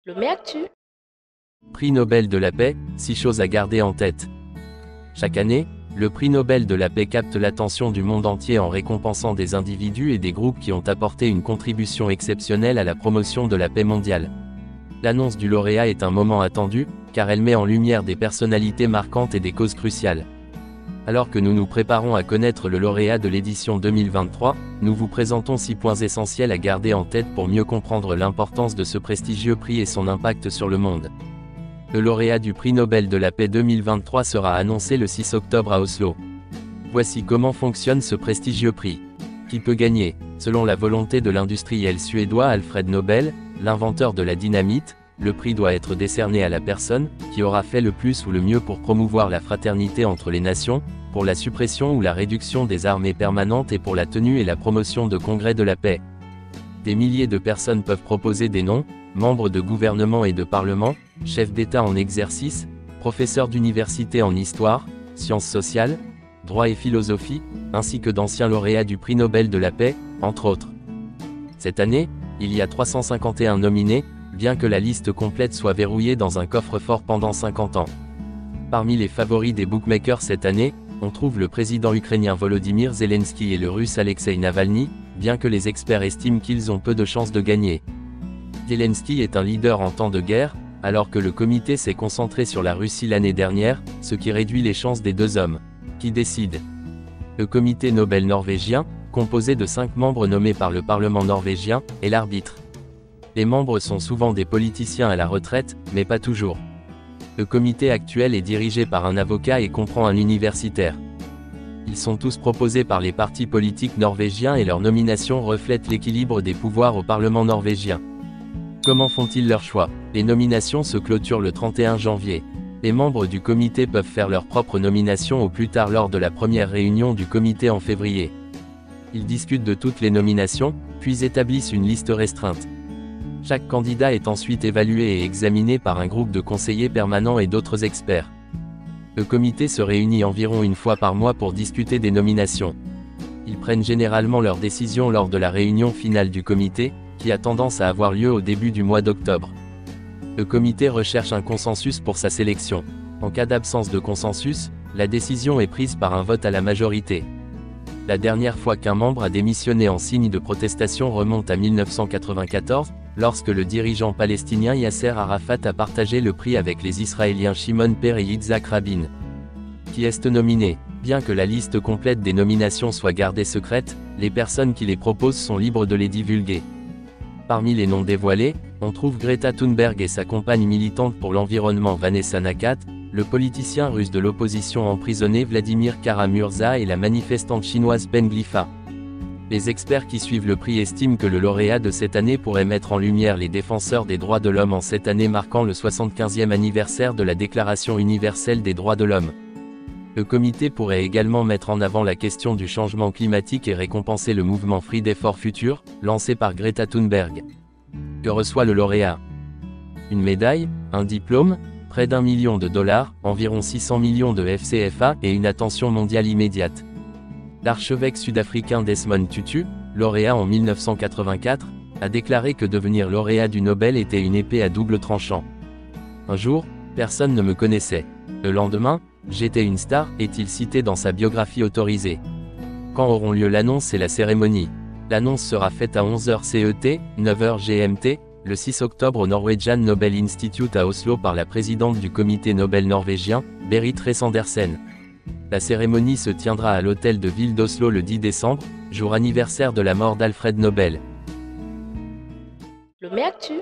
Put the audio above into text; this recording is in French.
Lomé Actu. Prix Nobel de la paix, 6 choses à garder en tête. Chaque année, le prix Nobel de la paix capte l'attention du monde entier en récompensant des individus et des groupes qui ont apporté une contribution exceptionnelle à la promotion de la paix mondiale. L'annonce du lauréat est un moment attendu, car elle met en lumière des personnalités marquantes et des causes cruciales. Alors que nous nous préparons à connaître le lauréat de l'édition 2023, nous vous présentons 6 points essentiels à garder en tête pour mieux comprendre l'importance de ce prestigieux prix et son impact sur le monde. Le lauréat du prix Nobel de la paix 2023 sera annoncé le 6 octobre à Oslo. Voici comment fonctionne ce prestigieux prix. Qui peut gagner? Selon la volonté de l'industriel suédois Alfred Nobel, l'inventeur de la dynamite, le prix doit être décerné à la personne qui aura fait le plus ou le mieux pour promouvoir la fraternité entre les nations, pour la suppression ou la réduction des armées permanentes et pour la tenue et la promotion de congrès de la paix. Des milliers de personnes peuvent proposer des noms, membres de gouvernements et de parlements, chefs d'État en exercice, professeurs d'université en histoire, sciences sociales, droit et philosophie, ainsi que d'anciens lauréats du prix Nobel de la paix, entre autres. Cette année, il y a 351 nominés, bien que la liste complète soit verrouillée dans un coffre-fort pendant 50 ans. Parmi les favoris des bookmakers cette année, on trouve le président ukrainien Volodymyr Zelensky et le russe Alexei Navalny, bien que les experts estiment qu'ils ont peu de chances de gagner. Zelensky est un leader en temps de guerre, alors que le comité s'est concentré sur la Russie l'année dernière, ce qui réduit les chances des deux hommes. Qui décide? Le comité Nobel norvégien, composé de 5 membres nommés par le Parlement norvégien, est l'arbitre. Les membres sont souvent des politiciens à la retraite, mais pas toujours. Le comité actuel est dirigé par un avocat et comprend un universitaire. Ils sont tous proposés par les partis politiques norvégiens et leur nomination reflète l'équilibre des pouvoirs au Parlement norvégien. Comment font-ils leur choix? Les nominations se clôturent le 31 janvier. Les membres du comité peuvent faire leur propre nomination au plus tard lors de la première réunion du comité en février. Ils discutent de toutes les nominations, puis établissent une liste restreinte. Chaque candidat est ensuite évalué et examiné par un groupe de conseillers permanents et d'autres experts. Le comité se réunit environ une fois par mois pour discuter des nominations. Ils prennent généralement leurs décisions lors de la réunion finale du comité, qui a tendance à avoir lieu au début du mois d'octobre. Le comité recherche un consensus pour sa sélection. En cas d'absence de consensus, la décision est prise par un vote à la majorité. La dernière fois qu'un membre a démissionné en signe de protestation remonte à 1994, lorsque le dirigeant palestinien Yasser Arafat a partagé le prix avec les Israéliens Shimon Peres et Yitzhak Rabin. Qui est nominé? Bien que la liste complète des nominations soit gardée secrète, les personnes qui les proposent sont libres de les divulguer. Parmi les noms dévoilés, on trouve Greta Thunberg et sa compagne militante pour l'environnement Vanessa Nakat, le politicien russe de l'opposition emprisonné Vladimir Kara-Murza et la manifestante chinoise Peng Glifa. Les experts qui suivent le prix estiment que le lauréat de cette année pourrait mettre en lumière les défenseurs des droits de l'homme en cette année marquant le 75e anniversaire de la Déclaration universelle des droits de l'homme. Le comité pourrait également mettre en avant la question du changement climatique et récompenser le mouvement Fridays for Future, lancé par Greta Thunberg. Que reçoit le lauréat? Une médaille, un diplôme, près d'1 million de dollars, environ 600 millions de FCFA et une attention mondiale immédiate. L'archevêque sud-africain Desmond Tutu, lauréat en 1984, a déclaré que devenir lauréat du Nobel était une épée à double tranchant. Un jour, personne ne me connaissait. Le lendemain, j'étais une star, est-il cité dans sa biographie autorisée. Quand auront lieu l'annonce et la cérémonie? L'annonce sera faite à 11h CET, 9h GMT, le 6 octobre au Norwegian Nobel Institute à Oslo par la présidente du comité Nobel norvégien, Berit Reiss-Andersen. La cérémonie se tiendra à l'hôtel de ville d'Oslo le 10 décembre, jour anniversaire de la mort d'Alfred Nobel. Lomé Actu.